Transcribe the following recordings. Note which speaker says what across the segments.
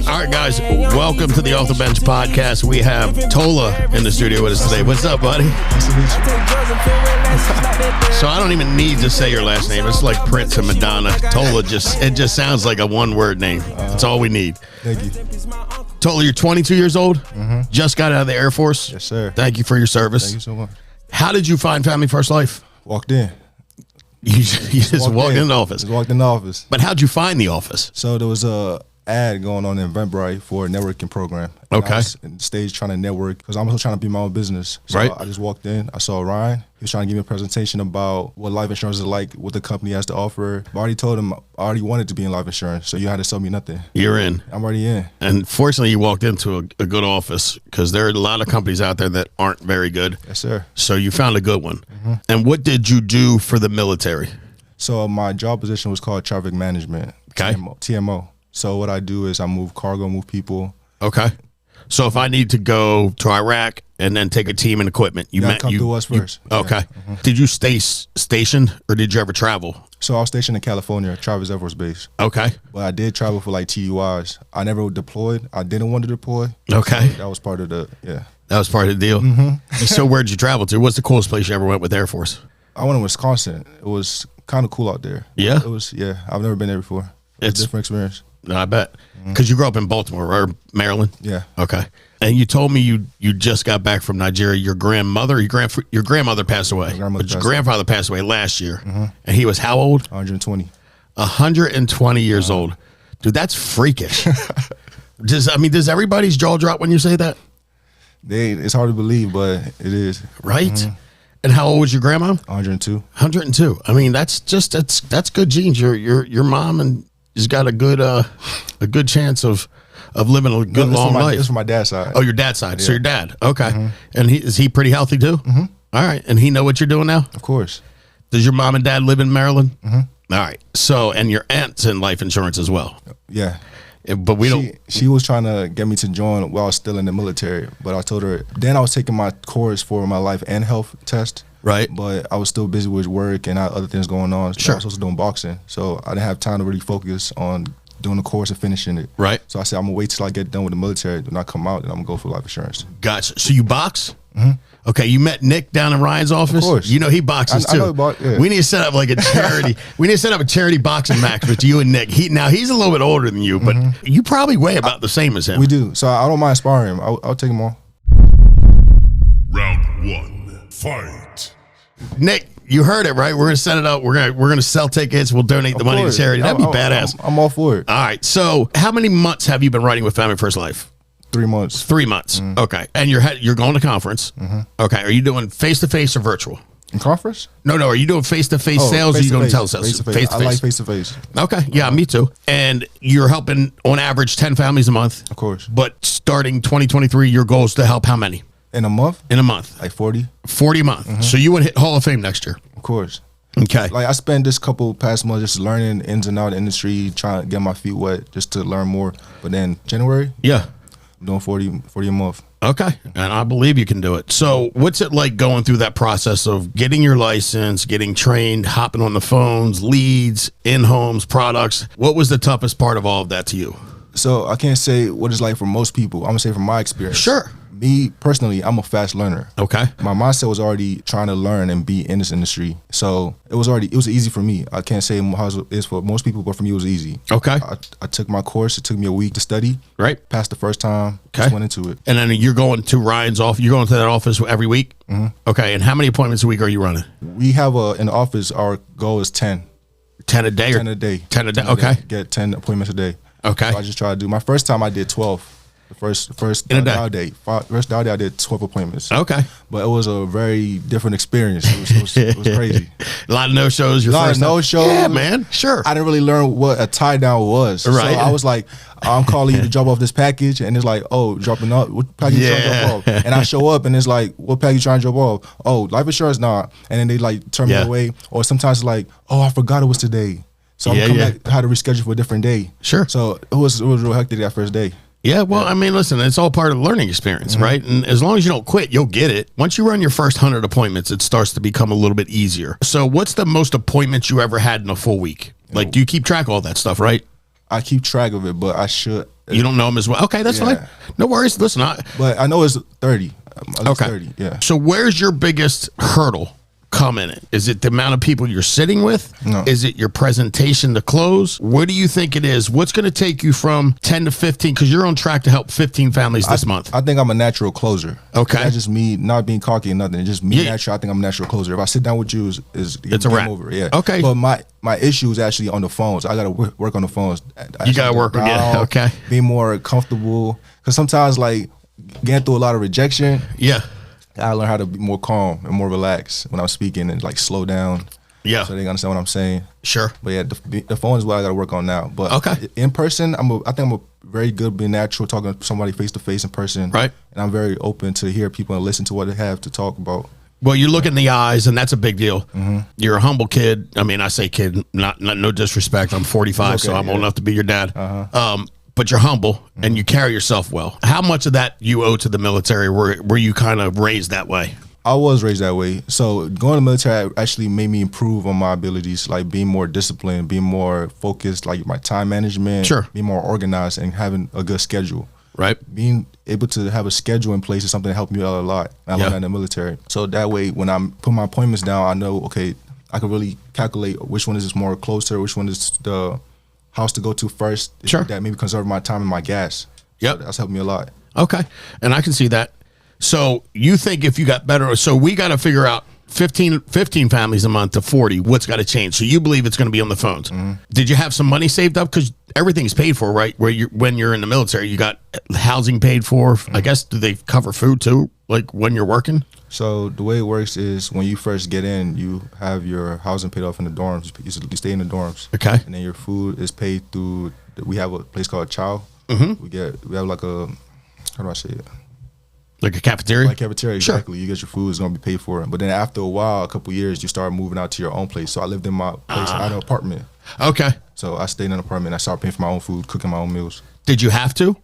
Speaker 1: All right, guys, welcome to the Off the Bench podcast. We have Tola in the studio with us today. What's up, buddy? So I don't even need to say your last name. It's like Prince and Madonna. Tola it just sounds like a one-word name. That's all we need.
Speaker 2: Thank you.
Speaker 1: Tola, you're 22 years old?
Speaker 2: Mm-hmm.
Speaker 1: Just got out of the Air Force?
Speaker 2: Yes, sir.
Speaker 1: Thank you for your service.
Speaker 2: Thank you so much.
Speaker 1: How did you find Family First Life?
Speaker 2: Walked in.
Speaker 1: You just walked in the office?
Speaker 2: Just walked in the office.
Speaker 1: But how'd you find the office?
Speaker 2: So there was a ad going on in Eventbrite for a networking program. And
Speaker 1: Okay.
Speaker 2: I was in stage trying to network because I'm also trying to be my own business. So
Speaker 1: Right.
Speaker 2: I just walked in. I saw Ryan. He was trying to give me a presentation about what life insurance is like, what the company has to offer. I already told him I already wanted to be in life insurance, so you had to sell me nothing.
Speaker 1: You're in.
Speaker 2: I'm already in.
Speaker 1: And fortunately, you walked into a good office because there are a lot of companies out there that aren't very good.
Speaker 2: Yes, sir.
Speaker 1: So you found a good one.
Speaker 2: Mm-hmm.
Speaker 1: And what did you do for the military?
Speaker 2: So my job position was called traffic management.
Speaker 1: Okay.
Speaker 2: TMO. So what I do is I move cargo, move people.
Speaker 1: Okay. So if I need to go to Iraq and then take a team and equipment, you
Speaker 2: come through us first.
Speaker 1: Okay.
Speaker 2: Yeah.
Speaker 1: Did you stay stationed or did you ever travel?
Speaker 2: So I was stationed in California, Travis Air Force Base.
Speaker 1: Okay.
Speaker 2: But I did travel for like TUIs. I never deployed. I didn't want to deploy.
Speaker 1: Okay.
Speaker 2: So that was part of the,
Speaker 1: That was part of the deal.
Speaker 2: Mm-hmm.
Speaker 1: So where'd you travel to? What's the coolest place you ever went with Air Force?
Speaker 2: I went to Wisconsin. It was kind of cool out there.
Speaker 1: Yeah?
Speaker 2: It was, I've never been there before. It's a different experience.
Speaker 1: No, I bet. Because you grew up in Baltimore or Maryland?
Speaker 2: Yeah.
Speaker 1: Okay. And you told me you just got back from Nigeria. Your grandmother passed away. But your grandfather passed away last year. And he was how old?
Speaker 2: 120.
Speaker 1: 120 years old. Dude, that's freakish. Does everybody's jaw drop when you say that?
Speaker 2: It's hard to believe, but it is.
Speaker 1: Right? And how old was your grandma?
Speaker 2: 102.
Speaker 1: 102. I mean, that's good genes. Your mom has got a good chance of living a good long life.
Speaker 2: It's from my dad's side.
Speaker 1: Oh, your dad's side. Yeah. So your dad. Okay.
Speaker 2: Mm-hmm.
Speaker 1: And is he pretty healthy too? Mm-hmm. All right. And he know what you're doing now?
Speaker 2: Of course.
Speaker 1: Does your mom and dad live in Maryland?
Speaker 2: Mm-hmm.
Speaker 1: All right. So, and your aunt's in life insurance as well.
Speaker 2: Yeah.
Speaker 1: But
Speaker 2: she was trying to get me to join while I was still in the military, but I told her, then I was taking my course for my life and health test.
Speaker 1: Right.
Speaker 2: But I was still busy with work and I had other things going on. So
Speaker 1: Sure.
Speaker 2: I was also doing boxing. So I didn't have time to really focus on doing the course and finishing it.
Speaker 1: Right.
Speaker 2: So I said, I'm going to wait till I get done with the military. When I come out, then I'm going to go for life insurance.
Speaker 1: Gotcha. So you box?
Speaker 2: Mm-hmm.
Speaker 1: Okay, you met Nick down in Ryan's office?
Speaker 2: Of course.
Speaker 1: You know he boxes too.
Speaker 2: I know yeah.
Speaker 1: We need to set up like a charity. We need to set up a charity boxing match with you and Nick. He's a little bit older than you, but you probably weigh about the same as him.
Speaker 2: We do. So I don't mind sparring him. I'll take him on.
Speaker 3: Round one, fight.
Speaker 1: Nick, you heard it, right? We're gonna set it up. We're gonna sell tickets. We'll donate the money to charity. That'd be badass.
Speaker 2: I'm all for it.
Speaker 1: All right. So, how many months have you been writing with Family First Life?
Speaker 2: 3 months.
Speaker 1: 3 months. Okay. And you're going to conference. Okay. Are you doing face to face or virtual?
Speaker 2: In conference?
Speaker 1: No. Are you doing face to face sales? Or are you doing telesales?
Speaker 2: Face to face. I like face to face.
Speaker 1: Okay. Yeah, me too. And you're helping on average 10 families a month.
Speaker 2: Of course.
Speaker 1: But starting 2023, your goal is to help how many?
Speaker 2: In a month?
Speaker 1: In a month.
Speaker 2: Like 40.
Speaker 1: 40 a month. So you would hit Hall of Fame next year.
Speaker 2: Of course.
Speaker 1: Okay.
Speaker 2: Like I spent this couple past months just learning ins and out of the industry, trying to get my feet wet just to learn more. But then January,
Speaker 1: Yeah.
Speaker 2: I'm doing 40 a month.
Speaker 1: Okay. And I believe you can do it. So what's it like going through that process of getting your license, getting trained, hopping on the phones, leads, in-homes, products? What was the toughest part of all of that to you?
Speaker 2: So I can't say what it's like for most people. I'm going to say from my experience.
Speaker 1: Sure.
Speaker 2: Me, personally, I'm a fast learner.
Speaker 1: Okay.
Speaker 2: My mindset was already trying to learn and be in this industry. So it was easy for me. I can't say how it is for most people, but for me, it was easy.
Speaker 1: Okay.
Speaker 2: I took my course. It took me a week to study.
Speaker 1: Right.
Speaker 2: Passed the first time.
Speaker 1: Okay.
Speaker 2: Just went into it.
Speaker 1: And then you're going to Ryan's office. You're going to that office every week? Mm-hmm. Okay. And how many appointments a week are you running?
Speaker 2: We have in the office, our goal is 10.
Speaker 1: 10 a day?
Speaker 2: 10 a day.
Speaker 1: 10 a day. Okay.
Speaker 2: Get 10 appointments a day.
Speaker 1: Okay.
Speaker 2: So I just try to do. My first time I did 12. The first
Speaker 1: in a
Speaker 2: dial day. First dial day I did 12 appointments.
Speaker 1: Okay.
Speaker 2: But it was a very different experience. It was crazy.
Speaker 1: A lot of no-shows.
Speaker 2: A lot of no-shows.
Speaker 1: Yeah, man. Sure.
Speaker 2: I didn't really learn what a tie-down was.
Speaker 1: Right.
Speaker 2: So I was like, I'm calling you to drop off this package. And it's like, oh, dropping off. What package you trying to drop off? And I show up and it's like, what package you trying to drop off? Oh, life insurance? Nah. And then they like turn me away. Or sometimes it's like, oh, I forgot it was today. So I'm coming back, had to reschedule for a different day.
Speaker 1: Sure.
Speaker 2: So it was real hectic that first day.
Speaker 1: Yeah, well, I mean, listen, it's all part of the learning experience, right? And as long as you don't quit, you'll get it. Once you run your first 100 appointments, it starts to become a little bit easier. So what's the most appointments you ever had in a full week? Like, do you keep track of all that stuff, right?
Speaker 2: I keep track of it, but I should
Speaker 1: You don't know him as well. Okay, that's fine. No worries. Listen,
Speaker 2: but I know it's 30.
Speaker 1: Okay.
Speaker 2: 30, yeah.
Speaker 1: So where's your biggest hurdle come in it? Is it the amount of people you're sitting with?
Speaker 2: No.
Speaker 1: Is it your presentation to close? What do you think it is? What's going to take you from 10 to 15? Because you're on track to help 15 families this month.
Speaker 2: I think I'm a natural closer.
Speaker 1: Okay.
Speaker 2: That's just me not being cocky and nothing. It's just me natural. I think I'm a natural closer. If I sit down with you, it's a wrap. Over. Yeah.
Speaker 1: Okay.
Speaker 2: But my issue is actually on the phones. I got to work on the phones.
Speaker 1: You got to work on it. Okay.
Speaker 2: Be more comfortable. Because sometimes, like, getting through a lot of rejection.
Speaker 1: Yeah.
Speaker 2: I learn how to be more calm and more relaxed when I'm speaking and like slow down.
Speaker 1: Yeah.
Speaker 2: So they understand what I'm saying.
Speaker 1: Sure.
Speaker 2: But yeah, the phone is what I got to work on now. But
Speaker 1: okay.
Speaker 2: In person, I think I'm very good being natural, talking to somebody face to face in person.
Speaker 1: Right.
Speaker 2: And I'm very open to hear people and listen to what they have to talk about.
Speaker 1: Well, you look in the eyes, and that's a big deal. Mm-hmm. You're a humble kid. I mean, I say kid, not no disrespect. I'm 45, so I'm old enough to be your dad. But you're humble and you carry yourself well. How much of that you owe to the military? Were you kind of raised that way?
Speaker 2: I was raised that way. So going to the military actually made me improve on my abilities, like being more disciplined, being more focused, like my time management, being more organized, and having a good schedule.
Speaker 1: Right.
Speaker 2: Being able to have a schedule in place is something that helped me out a lot. I learned that in the military. So that way, when I'm putting my appointments down, I know, okay, I can really calculate which one is more closer, which one is the house to go to first.
Speaker 1: Sure.
Speaker 2: That maybe conserve my time and my gas.
Speaker 1: Yep.
Speaker 2: So that's helped me a lot.
Speaker 1: Okay. And I can see that. So you think if you got better, so we got to figure out 15 families a month to 40, what's got to change? So you believe it's going to be on the phones. Mm-hmm. Did you have some money saved up? Because everything's paid for, right? When you're in the military, you got housing paid for. Mm-hmm. I guess, do they cover food too, like when you're working?
Speaker 2: So the way it works is when you first get in, you have your housing paid off in the dorms. You stay in the dorms.
Speaker 1: Okay.
Speaker 2: And then your food is paid through, we have a place called Chow.
Speaker 1: Mm-hmm.
Speaker 2: We have like a, how do I say it?
Speaker 1: Like a cafeteria?
Speaker 2: Like cafeteria, exactly.
Speaker 1: Sure.
Speaker 2: You get your food, it's going to be paid for. But then after a while, a couple years, you start moving out to your own place. So I lived in my place, I had an apartment.
Speaker 1: Okay.
Speaker 2: So I stayed in an apartment. I started paying for my own food, cooking my own meals.
Speaker 1: Did you have to?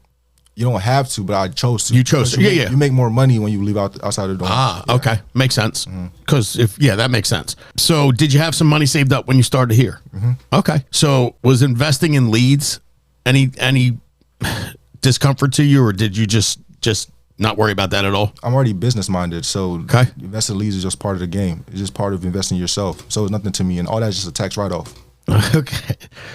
Speaker 2: You don't have to, but I chose to.
Speaker 1: You chose to, yeah.
Speaker 2: You make more money when you leave outside the dorm.
Speaker 1: Okay. Makes sense. Because that makes sense. So did you have some money saved up when you started here? Mm-hmm. Okay. So was investing in leads any discomfort to you, or did you just not worry about that at all?
Speaker 2: I'm already business minded, so investing in leads is just part of the game. It's just part of investing in yourself. So it's nothing to me, and all that's just a tax write-off.
Speaker 1: Okay.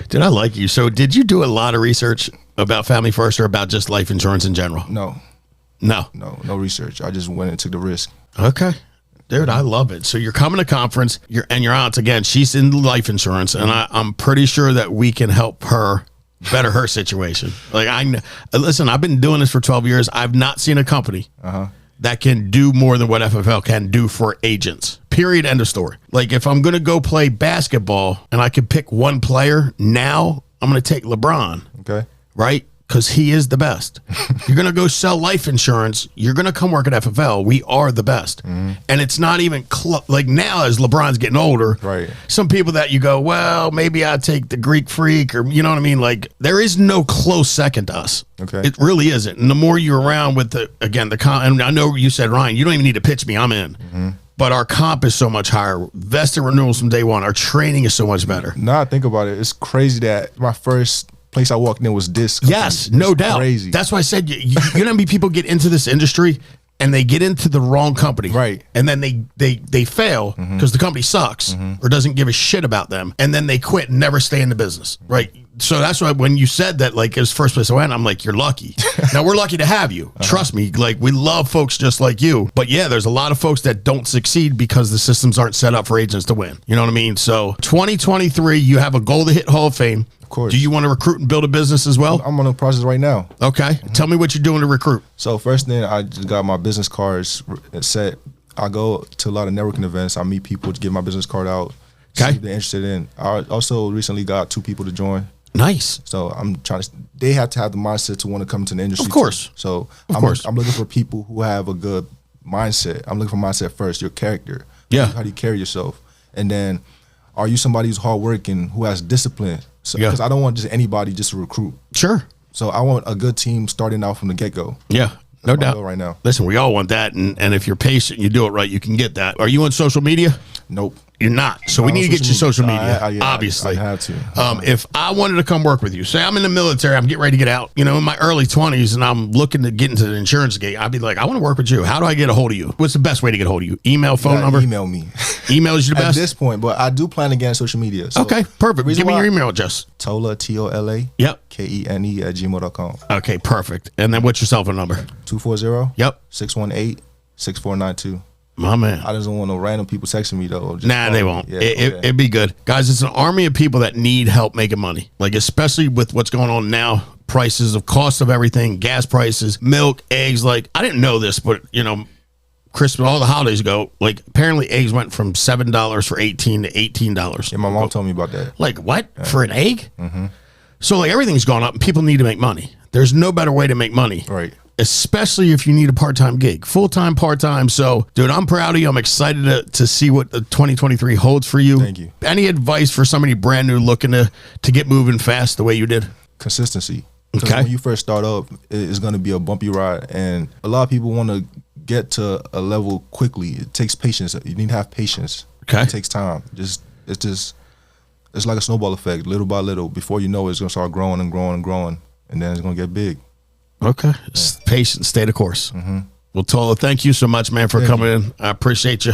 Speaker 1: Dude, I like you. So did you do a lot of research about Family First or about just life insurance in general?
Speaker 2: No research. I just went and took the risk.
Speaker 1: Okay. Dude, I love it. So you're coming to conference, your aunt, again, she's in life insurance, and I'm pretty sure that we can help her better her situation. Like, listen, I've been doing this for 12 years. I've not seen a company that can do more than what FFL can do for agents. Period. End of story. Like, if I'm going to go play basketball and I can pick one player now, I'm going to take LeBron.
Speaker 2: Okay.
Speaker 1: Right? Because he is the best. You're going to go sell life insurance. You're going to come work at FFL. We are the best. Mm-hmm. And it's not even like now as LeBron's getting older.
Speaker 2: Right.
Speaker 1: Some people that you go, well, maybe I'll take the Greek Freak, or you know what I mean? Like, there is no close second to us.
Speaker 2: Okay.
Speaker 1: It really isn't. And the more you're around with and I know you said, Ryan, you don't even need to pitch me. I'm in. Mm-hmm. But our comp is so much higher. Vested renewals from day one. Our training is so much better.
Speaker 2: Now I think about it, it's crazy that my first place I walked in was this company.
Speaker 1: Yes, no doubt.
Speaker 2: Crazy.
Speaker 1: That's why I said you know how many people get into this industry and they get into the wrong company,
Speaker 2: right? And
Speaker 1: then they fail because the company sucks or doesn't give a shit about them, and then they quit and never stay in the business, right? So that's why when you said that, like, it was first place I went, I'm like, you're lucky. Now we're lucky to have you. Trust me, like, we love folks just like you. But yeah, there's a lot of folks that don't succeed because the systems aren't set up for agents to win. You know what I mean? So 2023, you have a goal to hit Hall of Fame.
Speaker 2: Of course.
Speaker 1: Do you want to recruit and build a business as well?
Speaker 2: I'm on the process right now.
Speaker 1: Okay. Tell me what you're doing to recruit.
Speaker 2: So first thing, I just got my business cards set. I go to a lot of networking events. I meet people to get my business card out.
Speaker 1: Okay.
Speaker 2: See if they're interested in. I also recently got 2 people to join.
Speaker 1: Nice.
Speaker 2: So I'm trying to. They have to have the mindset to want to come to the industry.
Speaker 1: Of course.
Speaker 2: Too. So
Speaker 1: I'm
Speaker 2: looking for people who have a good mindset. I'm looking for mindset first. Your character.
Speaker 1: Yeah.
Speaker 2: How do you carry yourself? And then, are you somebody who's hardworking, who has discipline? So, because I don't want just anybody just to recruit.
Speaker 1: Sure.
Speaker 2: So I want a good team starting out from the get go.
Speaker 1: Yeah. No
Speaker 2: my
Speaker 1: doubt.
Speaker 2: goal right now.
Speaker 1: Listen, we all want that, and if you're patient, you do it right, you can get that. Are you on social media?
Speaker 2: Nope.
Speaker 1: You're not. So we need to get you social media,
Speaker 2: Yeah,
Speaker 1: obviously.
Speaker 2: I have to.
Speaker 1: If I wanted to come work with you, say I'm in the military, I'm getting ready to get out, in my early 20s, and I'm looking to get into the insurance gig, I'd be like, I want to work with you. How do I get a hold of you? What's the best way to get a hold of you? Email, phone number?
Speaker 2: Email me.
Speaker 1: Email is your
Speaker 2: At
Speaker 1: best?
Speaker 2: this point, but I do plan to get on social media. So
Speaker 1: Okay, perfect. Give me your email address.
Speaker 2: Tola, Tola,
Speaker 1: Yep.
Speaker 2: KENE @gmail.com.
Speaker 1: Okay, perfect. And then what's your cell phone number?
Speaker 2: 240
Speaker 1: Yep.
Speaker 2: 618 6492.
Speaker 1: My man.
Speaker 2: I just don't want no random people texting me though. Just
Speaker 1: Nah, they won't.
Speaker 2: Yeah,
Speaker 1: It'd be good. Guys, it's an army of people that need help making money. Like, especially with what's going on now, prices of cost of everything, gas prices, milk, eggs. Like, I didn't know this, but, Christmas, all the holidays ago, like, apparently eggs went from $7 for 18 to $18.
Speaker 2: Yeah, my mom told me about that.
Speaker 1: Like, what? For an egg? Mm-hmm. So, like, everything's gone up and people need to make money. There's no better way to make money.
Speaker 2: Right.
Speaker 1: Especially if you need a part-time gig, full-time, part-time. So, dude, I'm proud of you. I'm excited to see what the 2023 holds for you.
Speaker 2: Thank you.
Speaker 1: Any advice for somebody brand new looking to get moving fast the way you did?
Speaker 2: Consistency. Because
Speaker 1: Okay.
Speaker 2: when you first start up, it's going to be a bumpy ride. And a lot of people want to get to a level quickly. It takes patience. You need to have patience.
Speaker 1: Okay.
Speaker 2: It takes time. It's like a snowball effect, little by little. Before you know it, it's going to start growing and growing and growing. And then it's going to get big.
Speaker 1: Okay. Patience, stay the course. Mm-hmm. Well, Tola, thank you so much, man, for coming in. I appreciate you.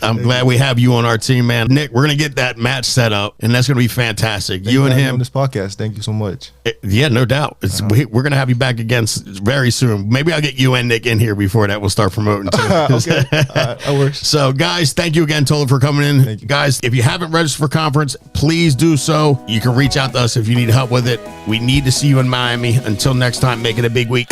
Speaker 1: I'm glad we have you on our team, man. Nick, we're going to get that match set up, and that's going to be fantastic. You and him.
Speaker 2: On this podcast. Thank you so much.
Speaker 1: Yeah, no doubt. We're going to have you back again very soon. Maybe I'll get you and Nick in here before that. We'll start promoting too.
Speaker 2: Okay. That works.
Speaker 1: So, guys, thank you again, Tola, for coming in.
Speaker 2: Thank you.
Speaker 1: Guys, if you haven't registered for conference, please do so. You can reach out to us if you need help with it. We need to see you in Miami. Until next time, make it a big week.